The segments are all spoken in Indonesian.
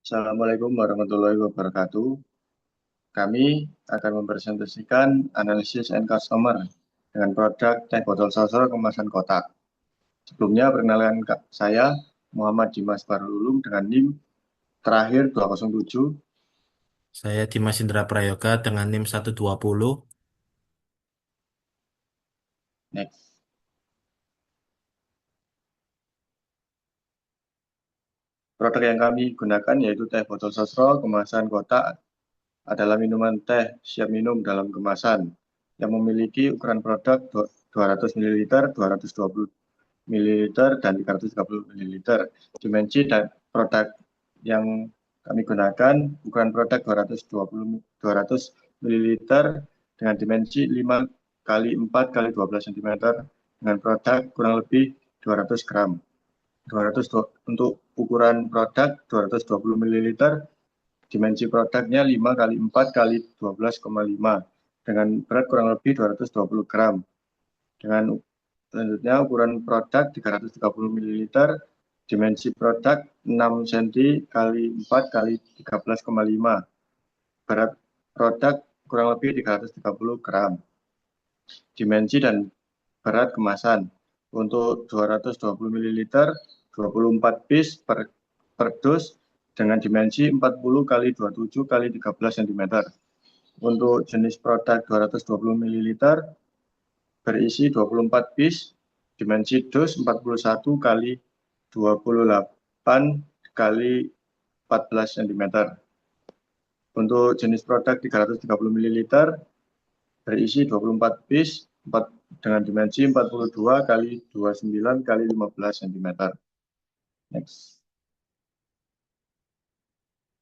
Assalamualaikum warahmatullahi wabarakatuh. Kami akan mempresentasikan analisis and customer dengan produk teh botol sosro kemasan kotak. Sebelumnya perkenalkan saya Muhammad Dimas Barul Ulum dengan NIM terakhir 207. Saya Dimas Indra Prayoga dengan NIM 120. Next. Produk yang kami gunakan yaitu teh botol sosro kemasan kotak adalah minuman teh siap minum dalam kemasan yang memiliki ukuran produk 200 ml, 220 ml, dan 330 ml. Dimensi dan produk yang kami gunakan ukuran produk 200 ml dengan dimensi 5 kali 4 kali 12 cm dengan produk kurang lebih 200 gram. 200 untuk ukuran produk 220 ml, dimensi produknya 5 kali 4 kali 12,5 dengan berat kurang lebih 220 gram. Dengan selanjutnya ukuran produk 330 ml, dimensi produk 6 cm kali 4 kali 13,5, berat produk kurang lebih 330 gram. Dimensi dan berat kemasan untuk 220 ml, 24 piece per dus dengan dimensi 40 kali 27 kali 13 cm. Untuk jenis produk 220 ml berisi 24 piece, dimensi dus 41 kali 28 kali 14 cm. Untuk jenis produk 330 ml berisi 24 piece dengan dimensi 42 kali 29 kali 15 cm. Next.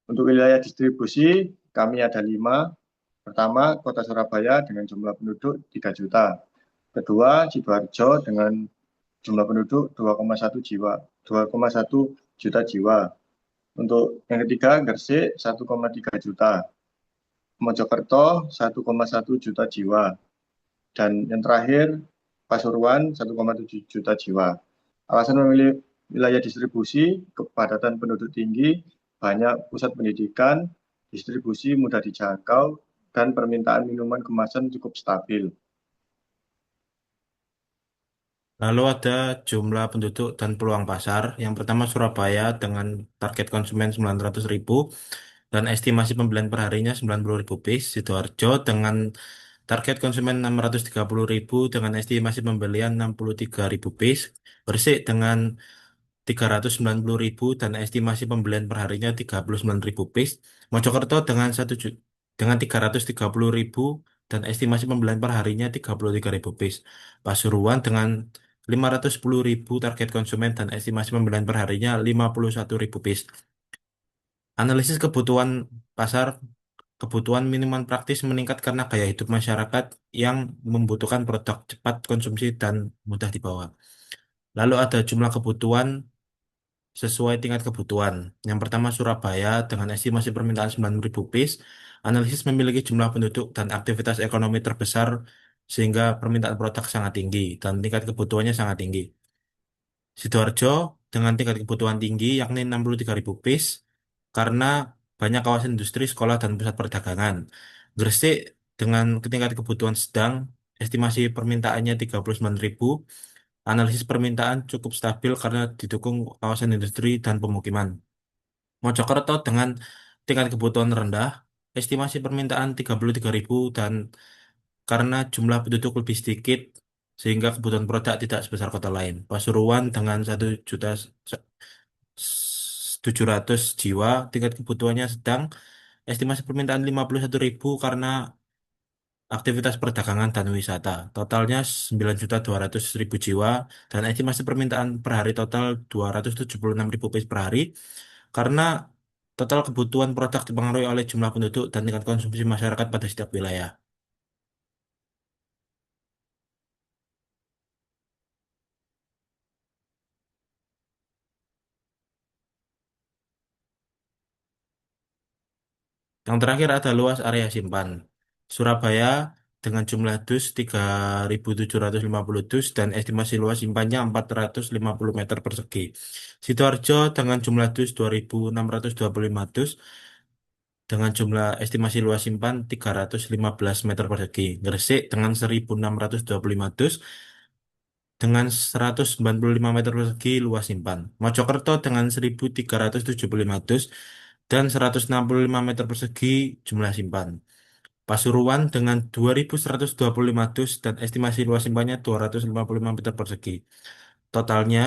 Untuk wilayah distribusi kami ada 5. Pertama, Kota Surabaya dengan jumlah penduduk 3 juta. Kedua, Sidoarjo dengan jumlah penduduk 2,1 juta jiwa. Untuk yang ketiga, Gresik 1,3 juta. Mojokerto 1,1 juta jiwa. Dan yang terakhir, Pasuruan 1,7 juta jiwa. Alasan memilih wilayah distribusi, kepadatan penduduk tinggi, banyak pusat pendidikan, distribusi mudah dijangkau, dan permintaan minuman kemasan cukup stabil. Lalu ada jumlah penduduk dan peluang pasar. Yang pertama Surabaya dengan target konsumen 900.000 dan estimasi pembelian per harinya 90.000 piece. Sidoarjo dengan target konsumen 630.000 dengan estimasi pembelian 63.000 piece. Gresik dengan 390.000 dan estimasi pembelian perharinya 39.000 piece. Mojokerto dengan dengan 330.000 dan estimasi pembelian perharinya 33.000 piece. Pasuruan dengan 510.000 target konsumen dan estimasi pembelian perharinya 51.000 piece. Analisis kebutuhan pasar, kebutuhan minuman praktis meningkat karena gaya hidup masyarakat yang membutuhkan produk cepat konsumsi dan mudah dibawa. Lalu ada jumlah kebutuhan sesuai tingkat kebutuhan. Yang pertama Surabaya dengan estimasi permintaan 9.000 piece, analisis memiliki jumlah penduduk dan aktivitas ekonomi terbesar sehingga permintaan produk sangat tinggi dan tingkat kebutuhannya sangat tinggi. Sidoarjo dengan tingkat kebutuhan tinggi yakni 63.000 piece karena banyak kawasan industri, sekolah, dan pusat perdagangan. Gresik dengan tingkat kebutuhan sedang, estimasi permintaannya 39.000. Analisis permintaan cukup stabil karena didukung kawasan industri dan pemukiman. Mojokerto dengan tingkat kebutuhan rendah, estimasi permintaan 33.000 dan karena jumlah penduduk lebih sedikit sehingga kebutuhan produk tidak sebesar kota lain. Pasuruan dengan 1.700.000 jiwa, tingkat kebutuhannya sedang, estimasi permintaan 51.000 karena aktivitas perdagangan dan wisata. Totalnya 9.200.000 jiwa dan estimasi permintaan per hari total 276.000 piece per hari karena total kebutuhan produk dipengaruhi oleh jumlah penduduk dan tingkat konsumsi masyarakat pada setiap wilayah. Yang terakhir ada luas area simpan. Surabaya dengan jumlah dus 3.750 dus dan estimasi luas simpannya 450 meter persegi. Sidoarjo dengan jumlah dus 2.625 dus dengan jumlah estimasi luas simpan 315 meter persegi. Gresik dengan 1.625 dus dengan 195 meter persegi luas simpan. Mojokerto dengan 1.375 dus dan 165 meter persegi jumlah simpan. Pasuruan dengan 2.125 dus dan estimasi luas simpannya 255 meter persegi. Totalnya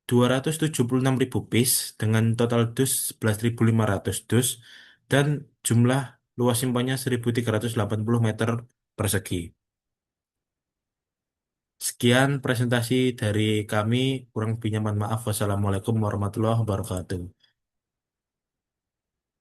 276.000 piece dengan total dus 11.500 dus dan jumlah luas simpannya 1.380 meter persegi. Sekian presentasi dari kami. Kurang lebihnya mohon maaf. Wassalamualaikum warahmatullahi wabarakatuh.